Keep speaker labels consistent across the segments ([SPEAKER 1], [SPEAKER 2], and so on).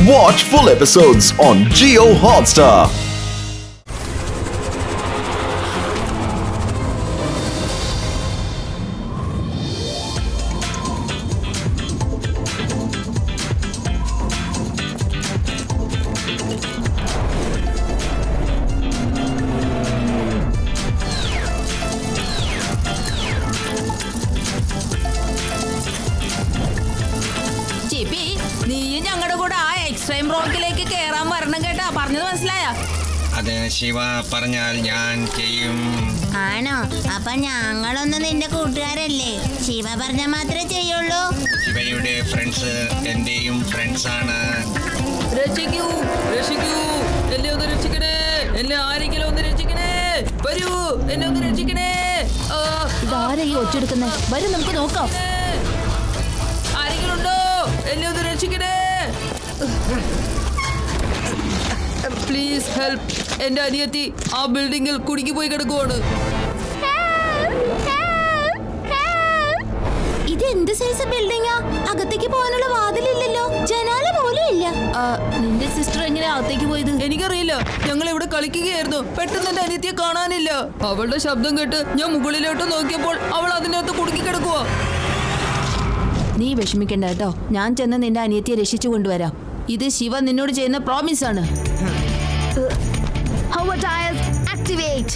[SPEAKER 1] Watch full episodes on Jio Hotstar.
[SPEAKER 2] അത് ശിവ പറഞ്ഞാൽ ഞാൻ ചെയ്യും.
[SPEAKER 3] ആണോ? അപ്പൊ ഞങ്ങളൊന്നും നിന്റെ കൂട്ടുകാരല്ലേ? ശിവ പറഞ്ഞാൽ മാത്രമേ ചെയ്യുള്ളൂ.
[SPEAKER 2] ശിവയുടെ ഫ്രണ്ട്സ് എന്റെയും ഫ്രണ്ട്സ് ആണ്.
[SPEAKER 4] രക്ഷിക്കൂ, രക്ഷിക്കൂ, എന്നെ ഒന്ന് രക്ഷിക്കണേ, എന്നെ ആരെങ്കിലും ഒന്ന് രക്ഷിക്കണേ, വരൂ, എന്നെ ഒന്ന് രക്ഷിക്കണേ.
[SPEAKER 5] ഇതാരാ ഈ ഒച്ചെടുക്കുന്നേ? വരും, നമുക്ക് നോക്കാം.
[SPEAKER 4] ആരെങ്കിലും ഉണ്ടോ? എന്നെ ഒന്ന് രക്ഷിക്കണേ, പ്ലീസ് ഹെൽപ്പ്. എന്റെ അനിയത്തി ആ ബിൽഡിങ്ങിൽ കുടുങ്ങി പോയി കിടക്കുവാണ്.
[SPEAKER 5] ഇത് എന്ത് സൈസ് ബിൽഡിങ്ങാ? അകത്തേക്ക് പോകാനുള്ള വാതിലില്ലല്ലോ, ജനാല പോലും ഇല്ല. നിന്റെ സിസ്റ്റർ എങ്ങനെ അകത്തേക്ക് പോയത്?
[SPEAKER 4] എനിക്കറിയില്ല. ഞങ്ങൾ ഇവിടെ കളിക്കുകയായിരുന്നു. പെട്ടെന്ന് എന്റെ അനിയത്തിയെ കാണാനില്ല. അവളുടെ ശബ്ദം കേട്ട് ഞാൻ മുകളിലോട്ട് നോക്കിയപ്പോൾ അവൾ അതിനകത്ത് കുടുങ്ങി കിടക്കുവാ.
[SPEAKER 5] നീ വിഷമിക്കണ്ട കേട്ടോ, ഞാൻ ചെന്ന് നിന്റെ അനിയത്തിയെ രക്ഷിച്ചു കൊണ്ടുവരാം. ഇത് ശിവ നിന്നോട് ചെയ്യുന്ന പ്രോമിസ് ആണ്. Hover tires activate.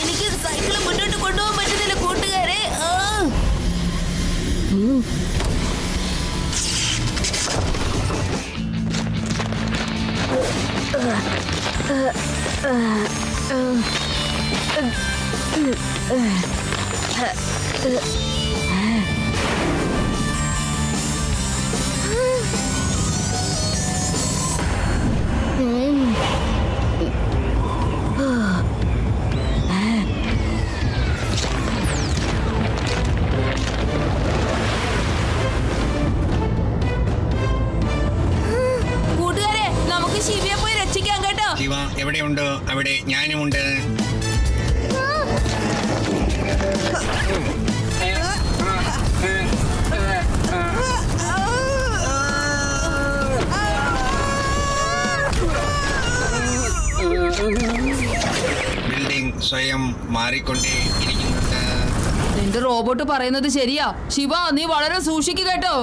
[SPEAKER 5] എനിക്ക് സൈക്കിൾ മുന്നോട്ട് കൊണ്ടുപോകാൻ പറ്റുന്നില്ല കൂട്ടുകാരെ. ശിവയെ പോയി രക്ഷിക്കാൻ കേട്ടോ.
[SPEAKER 2] ശിവ എവിടെയുണ്ടോ അവിടെ ഞാനുമുണ്ട്. ബിൽഡിംഗ് സ്വയം മാറിക്കൊണ്ടേ ഇരിക്കുന്നുണ്ട്.
[SPEAKER 4] നിന്റെ റോബോട്ട് പറയുന്നത് ശരിയാ. ശിവ നീ വളരെ സൂക്ഷിക്കുക കേട്ടോ.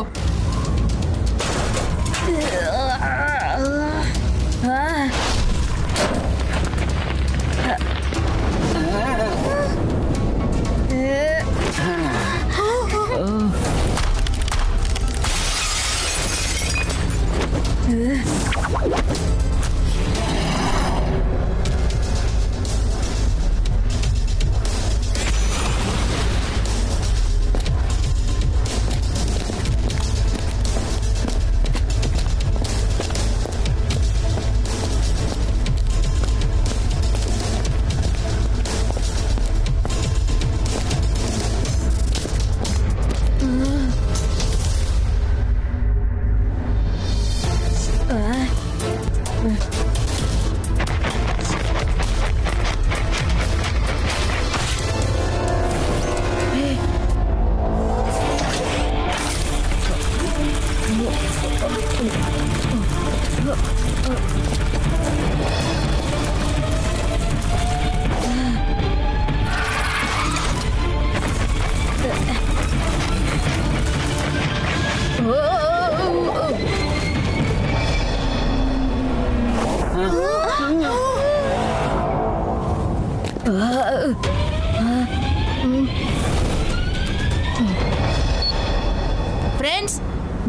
[SPEAKER 5] ഫ്രണ്ട്സ്,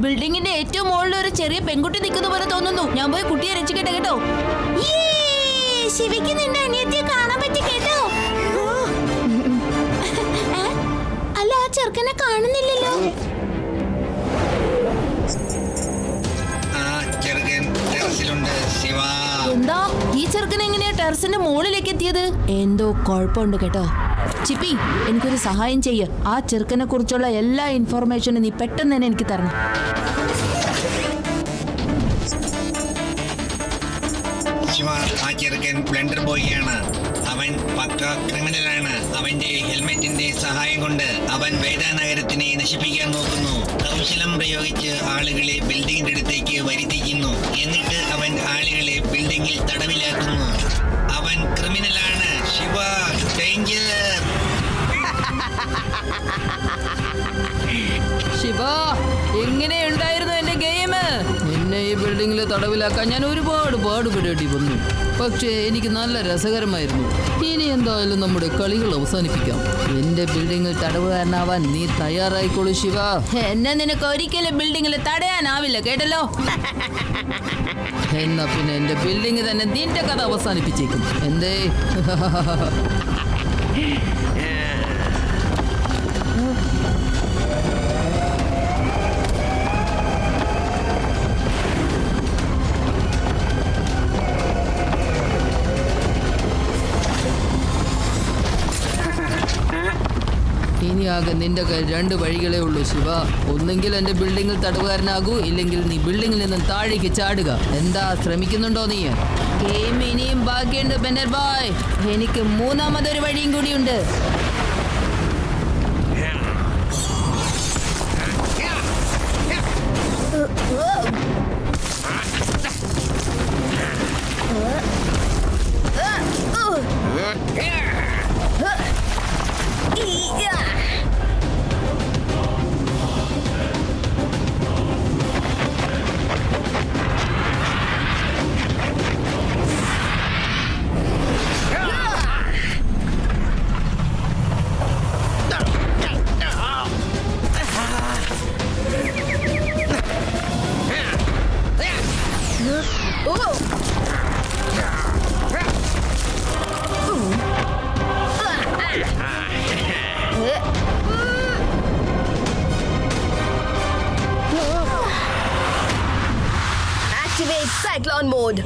[SPEAKER 5] ബിൽഡിങ്ങിന്റെ ഏറ്റവും മുകളിൽ ഒരു ചെറിയ പെൺകുട്ടി നിൽക്കുന്ന പോലെ തോന്നുന്നു. ഞാൻ പോയി കുട്ടിയെ രക്ഷിക്കട്ടെ കേട്ടോ. ശിവയ്ക്ക് നിന്റെ അനിയത്തിയെ കാണാൻ പറ്റി കേട്ടോ. അല്ല, ആ
[SPEAKER 3] ചെറുക്കനെ കാണുന്നില്ലല്ലോ.
[SPEAKER 2] ആ ചെറുക്കൻ ടെറസിലുണ്ട് ശിവ.
[SPEAKER 5] എന്താ ഈ ചെറുക്കൻ എങ്ങനെയാ ടെറസിന്റെ മുകളിലേക്ക് എത്തിയത്? എന്തോ കുഴപ്പമുണ്ട് കേട്ടോ. ചിപ്പി, എനിക്കൊരു സഹായം ചെയ്യ്. ആ ചെറുക്കനെ കുറിച്ചുള്ള എല്ലാ ഇൻഫോർമേഷനും നീ പെട്ടെന്ന് തന്നെ എനിക്ക് തരണം.
[SPEAKER 2] ശിവ, ആ ചെറുക്കൻ ബ്ലണ്ടർ ബോയിയാണ്. അവൻ പക്ക ക്രിമിനലാണ്. അവന്റെ ഹെൽമെറ്റിന്റെ സഹായം കൊണ്ട് അവൻ വേദാ നഗരത്തിനെ നശിപ്പിക്കാൻ നോക്കുന്നു. കൗശലം പ്രയോഗിച്ച് ആളുകളെ ബിൽഡിങ്ങിന്റെ അടുത്തേക്ക് വരുത്തിക്കുന്നു. എന്നിട്ട് അവൻ ആളുകളെ ബിൽഡിങ്ങിൽ തടവിലാക്കുന്നു. അവൻ ക്രിമിനലാണ് ശിവ. ഡേഞ്ചർ.
[SPEAKER 4] ശിവ, എങ്ങനെയുണ്ടായിരുന്നു എന്റെ ഗെയിം? എന്നെ ഈ ബിൽഡിങ്ങിൽ തടവിലാക്കാൻ ഞാൻ ഒരുപാട് പാടുപെടേണ്ടി വന്നു. പക്ഷേ എനിക്ക് നല്ല രസകരമായിരുന്നു. ഇനി എന്തായാലും നമ്മുടെ കളികൾ അവസാനിപ്പിക്കാം. എന്റെ ബിൽഡിങ്ങിൽ തടവുകാരനാവാൻ നീ തയ്യാറായിക്കോളൂ ശിവ.
[SPEAKER 5] എന്നെ നിനക്ക് ഒരിക്കലും ബിൽഡിങ്ങിൽ തടയാനാവില്ല, കേട്ടല്ലോ.
[SPEAKER 4] എന്നാ പിന്നെ എന്റെ ബിൽഡിംഗ് തന്നെ നിന്റെ കഥ അവസാനിപ്പിച്ചേക്കും. എന്തേ? ഇനിയാകെ നിന്റെ കയ്യിൽ 2 വഴികളേ ഉള്ളൂ ശിവ. ഒന്നെങ്കിൽ എന്റെ ബിൽഡിങ്ങിൽ തടവുകാരനാകൂ, ഇല്ലെങ്കിൽ നീ ബിൽഡിങ്ങിൽ നിന്നും താഴേക്ക് ചാടുക. എന്താ, ശ്രമിക്കുന്നുണ്ടോ നീ?
[SPEAKER 5] ഗെയിം ഇനിയും ബാക്കിയുണ്ട് ബെന്നർ ബോയ്. എനിക്ക് 3-മതൊരു വഴിയും കൂടിയുണ്ട്.
[SPEAKER 6] Activate Cyclone Mode.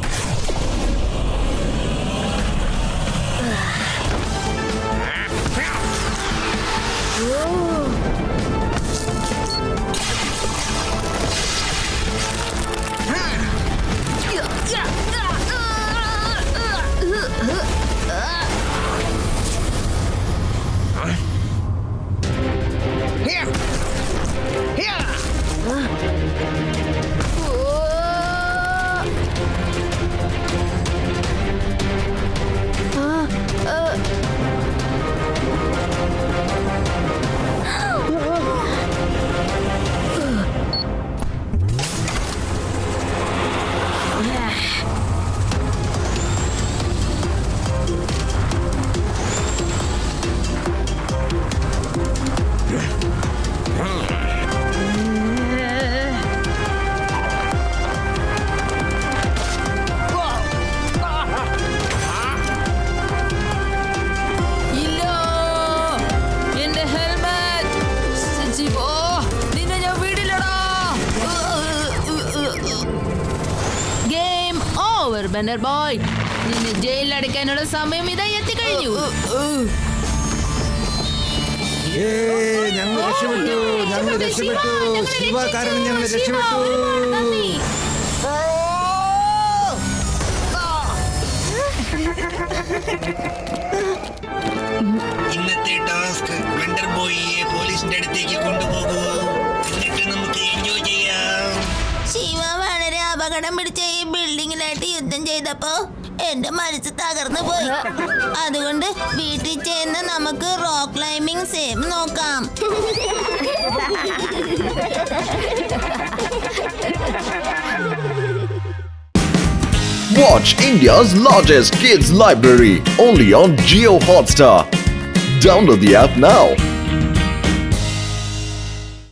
[SPEAKER 5] ബെന്നർ ബോയ്, നിന്നെ ജയിലിൽ അടയ്ക്കാനുള്ള സമയം ഇതാ എത്തിക്കഴിഞ്ഞു.
[SPEAKER 7] ഞങ്ങൾ രക്ഷപ്പെട്ടു. ശിവ കാരണം ഞങ്ങൾ രക്ഷപ്പെട്ടു.
[SPEAKER 2] ഇന്നത്തെ ടാസ്ക് ബ്ലണ്ടർ ബോയിയെ പോലീസിന്റെ അടുത്തേക്ക് കൊണ്ടുപോകൂ. എന്നിട്ട് നമുക്ക് എൻജോയ് ചെയ്യാം.
[SPEAKER 3] ശിവ വളരെ അപകടം പിടിച്ച ഈ ബിൽഡിങ്ങിലായിട്ട് യുദ്ധം ചെയ്തപ്പോ എന്റെ മനസ്സ് തകർന്നു പോയി. അതുകൊണ്ട് വീട്ടിൽ ചെന്ന് നമുക്ക് റോക്ക് ക്ലൈംബിംഗ് സെയിം നോക്കാം.
[SPEAKER 1] Watch India's largest kids library only on Jio Hotstar. Download the app now.